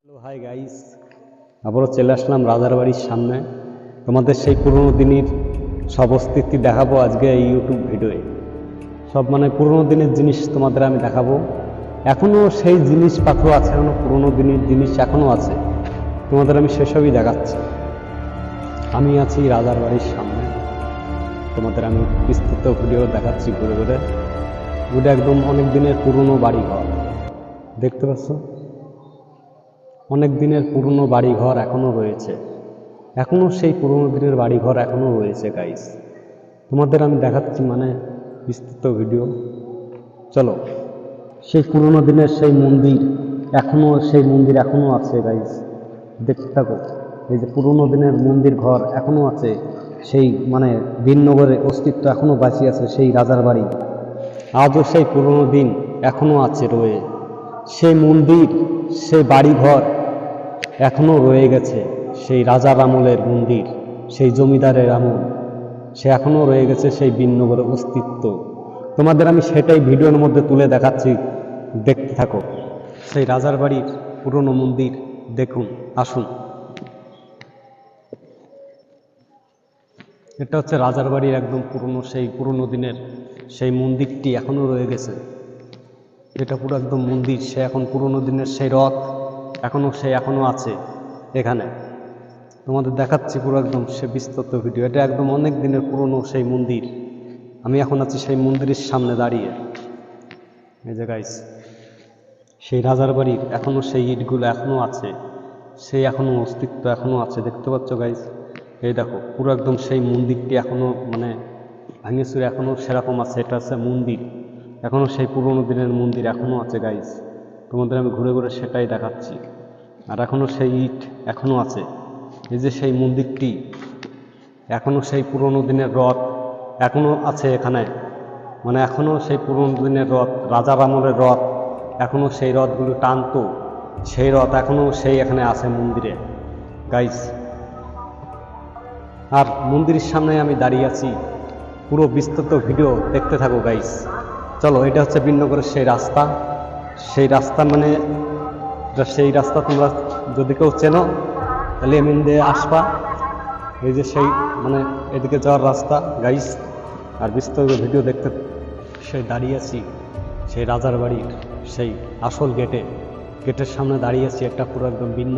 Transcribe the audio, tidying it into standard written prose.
Hello hi guys, আবারও চলে আসলাম রাজার বাড়ির সামনে। তোমাদের সেই পুরনো দিনের সব অস্তিত্ব দেখাবো আজকে এই ইউটিউব ভিডিওয়ে। সব পুরনো দিনের জিনিস তোমাদের আমি দেখাবো। এখনও সেই জিনিসপত্র আছে, এখনও পুরনো দিনের জিনিস এখনও আছে, তোমাদের আমি সেসবই দেখাচ্ছি। আমি আছি রাজার বাড়ির সামনে, তোমাদের আমি বিস্তৃত ভিডিও দেখাচ্ছি ঘুরে ঘুরে। ওটা একদম অনেক দিনের পুরনো বাড়ি ঘর, দেখতে পাচ্ছ? অনেক দিনের পুরনো বাড়িঘর এখনও রয়েছে, এখনও সেই পুরনো দিনের বাড়িঘর এখনও রয়েছে গাইস। তোমাদের আমি দেখাচ্ছি বিস্তৃত ভিডিও। চলো, সেই পুরনো দিনের সেই মন্দির এখনও আছে গাইস, দেখতে থাকো। এই যে পুরনো দিনের মন্দির ঘর এখনও আছে, সেই বীরনগরের অস্তিত্ব এখনও বাঁচিয়ে আছে সেই রাজার বাড়ি। আজও সেই পুরনো দিন এখনও আছে রয়ে, সেই মন্দির সেই বাড়িঘর এখনও রয়ে গেছে। সেই রাজার আমলের মন্দির, সেই জমিদারের আমল, সে এখনও রয়ে গেছে সেই বীরনগরের অস্তিত্ব। তোমাদের আমি সেটাই ভিডিওর মধ্যে তুলে দেখাচ্ছি, দেখতে থাকো। সেই রাজার বাড়ির পুরনো মন্দির দেখুন, আসুন। এটা হচ্ছে রাজার বাড়ির একদম পুরনো দিনের সেই মন্দিরটি এখনও রয়ে গেছে। এটা পুরো একদম মন্দির, সে এখন পুরনো দিনের সেই রথ এখনও আছে এখানে। তোমাদের দেখাচ্ছি পুরো একদম সে বিস্তৃত ভিডিও। এটা একদম অনেক দিনের পুরনো সেই মন্দির। আমি এখন আছি সেই মন্দিরের সামনে দাঁড়িয়ে। এই যে গাইস, সেই রাজার বাড়ির এখনও সেই ইটগুলো এখনও আছে, সেই এখনও অস্তিত্ব এখনও আছে, দেখতে পাচ্ছ গাইস? এই দেখো, পুরো একদম সেই মন্দিরটি এখনও ভাঙেচুরে এখনও সেরকম আছে। এটা হচ্ছে মন্দির, এখনও সেই পুরনো দিনের মন্দির এখনও আছে গাইস। তোমাদের আমি ঘুরে ঘুরে সেটাই দেখাচ্ছি। আর এখনও সেই ইট এখনও আছে। এই যে সেই মন্দিরটি, এখনও সেই পুরনো দিনের রথ এখনও আছে এখানে। এখনও সেই পুরনো দিনের রথ, রাজার আমলের রথ, এখনও সেই রথগুলো টানতো, সেই রথ এখনও সেই এখানে আছে মন্দিরে গাইস। আর মন্দিরের সামনে আমি দাঁড়িয়ে আছি, পুরো বিস্তৃত ভিডিও দেখতে থাকো গাইস। চলো, এটা হচ্ছে বীরনগরের সেই রাস্তা। সেই রাস্তা সেই রাস্তা তোমরা যদি কেউ চেনো তাহলে এমন দিয়ে আসবা। এই যে সেই এদিকে যাওয়ার রাস্তা গাইস। আর বিস্তৃত ভিডিও দেখতে সেই দাঁড়িয়ে আছি সেই রাজার বাড়ির সেই আসল গেটের সামনে দাঁড়িয়ে আছি। একটা পুরো একদম ভিন্ন